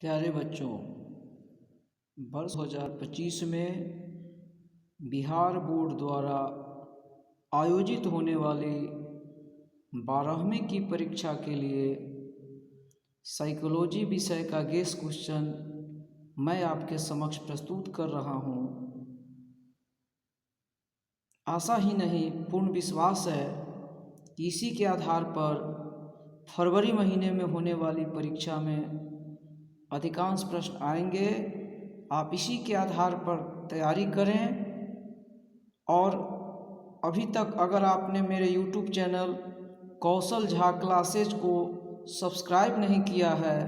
प्यारे बच्चों, वर्ष 2025 में बिहार बोर्ड द्वारा आयोजित होने वाली 12वीं की परीक्षा के लिए साइकोलॉजी विषय का गेस क्वेश्चन मैं आपके समक्ष प्रस्तुत कर रहा हूँ। आशा ही नहीं पूर्ण विश्वास है कि इसी के आधार पर फरवरी महीने में होने वाली परीक्षा में अधिकांश प्रश्न आएंगे। आप इसी के आधार पर तैयारी करें। और अभी तक अगर आपने मेरे YouTube चैनल कौशल झा क्लासेज को सब्सक्राइब नहीं किया है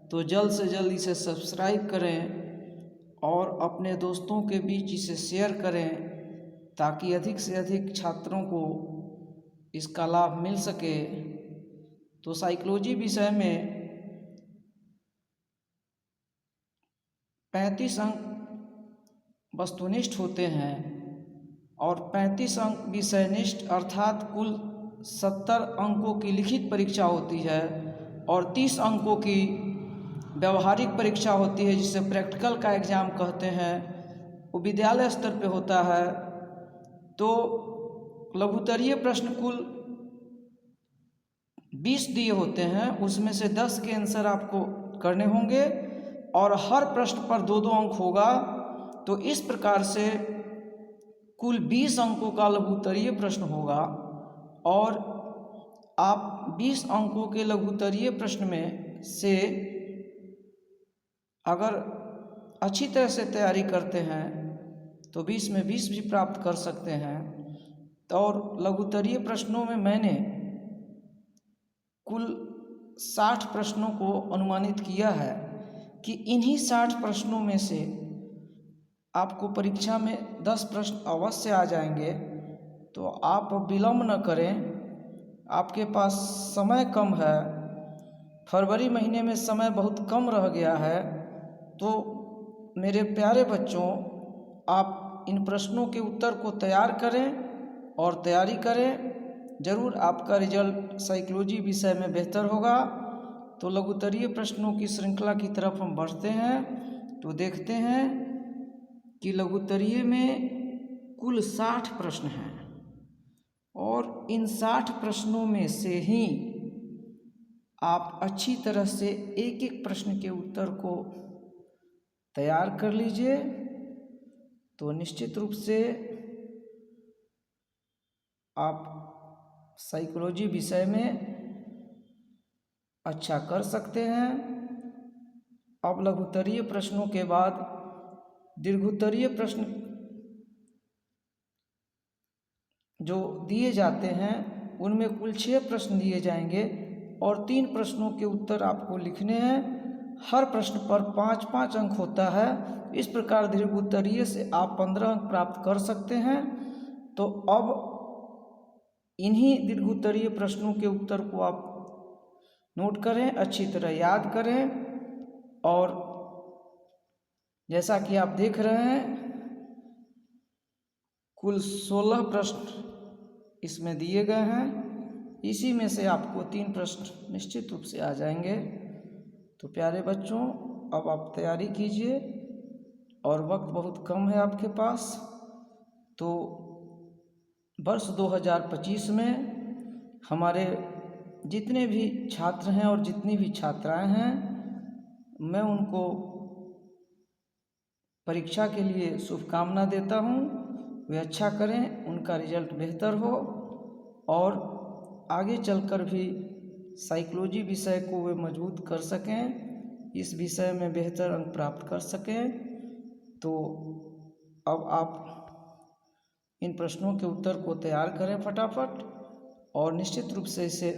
तो जल्द से जल्द इसे सब्सक्राइब करें और अपने दोस्तों के बीच इसे शेयर करें ताकि अधिक से अधिक छात्रों को इसका लाभ मिल सके। तो साइकोलॉजी विषय में 35 अंक वस्तुनिष्ठ होते हैं और 35 अंक विषयनिष्ठ अर्थात कुल 70 अंकों की लिखित परीक्षा होती है और 30 अंकों की व्यवहारिक परीक्षा होती है जिसे प्रैक्टिकल का एग्ज़ाम कहते हैं। वो विद्यालय स्तर पे होता है। तो लघुत्तरीय प्रश्न कुल 20 दिए होते हैं, उसमें से 10 के आंसर आपको करने होंगे और हर प्रश्न पर 2-2 अंक होगा। तो इस प्रकार से कुल 20 अंकों का लघुत्तरीय प्रश्न होगा और आप 20 अंकों के लघुत्तरीय प्रश्न में से अगर अच्छी तरह से तैयारी करते हैं तो 20 में 20 भी प्राप्त कर सकते हैं। और लघुत्तरीय प्रश्नों में मैंने कुल 60 प्रश्नों को अनुमानित किया है कि इन्हीं 60 प्रश्नों में से आपको परीक्षा में 10 प्रश्न अवश्य आ जाएंगे। तो आप विलम्ब न करें, आपके पास समय कम है, फरवरी महीने में समय बहुत कम रह गया है। तो मेरे प्यारे बच्चों, आप इन प्रश्नों के उत्तर को तैयार करें और तैयारी करें। ज़रूर आपका रिजल्ट साइकोलॉजी विषय में बेहतर होगा। तो लघुत्तरीय प्रश्नों की श्रृंखला की तरफ हम बढ़ते हैं। तो देखते हैं कि लघुत्तरीय में कुल 60 प्रश्न हैं और इन 60 प्रश्नों में से ही आप अच्छी तरह से एक एक प्रश्न के उत्तर को तैयार कर लीजिए। तो निश्चित रूप से आप साइकोलॉजी विषय में अच्छा कर सकते हैं। अब लघुत्तरीय प्रश्नों के बाद दीर्घोत्तरीय प्रश्न जो दिए जाते हैं उनमें कुल 6 प्रश्न दिए जाएंगे और 3 प्रश्नों के उत्तर आपको लिखने हैं। हर प्रश्न पर 5-5 अंक होता है। इस प्रकार दीर्घोत्तरीय से आप 15 अंक प्राप्त कर सकते हैं। तो अब इन्हीं दीर्घोत्तरीय प्रश्नों के उत्तर को आप नोट करें, अच्छी तरह याद करें। और जैसा कि आप देख रहे हैं कुल 16 प्रश्न इसमें दिए गए हैं। इसी में से आपको 3 प्रश्न निश्चित रूप से आ जाएंगे। तो प्यारे बच्चों, अब आप तैयारी कीजिए और वक्त बहुत कम है आपके पास। तो वर्ष 2025 में हमारे जितने भी छात्र हैं और जितनी भी छात्राएं हैं, मैं उनको परीक्षा के लिए शुभकामना देता हूं। वे अच्छा करें, उनका रिजल्ट बेहतर हो और आगे चलकर भी साइकोलॉजी विषय को वे मजबूत कर सकें, इस विषय में बेहतर अंक प्राप्त कर सकें। तो अब आप इन प्रश्नों के उत्तर को तैयार करें फटाफट और निश्चित रूप से इसे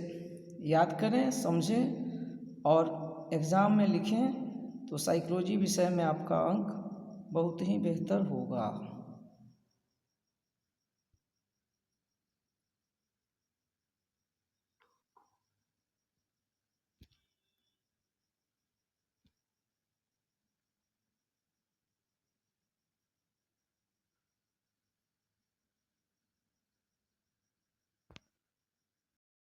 याद करें, समझें और एग्ज़ाम में लिखें। तो साइकोलॉजी विषय में आपका अंक बहुत ही बेहतर होगा।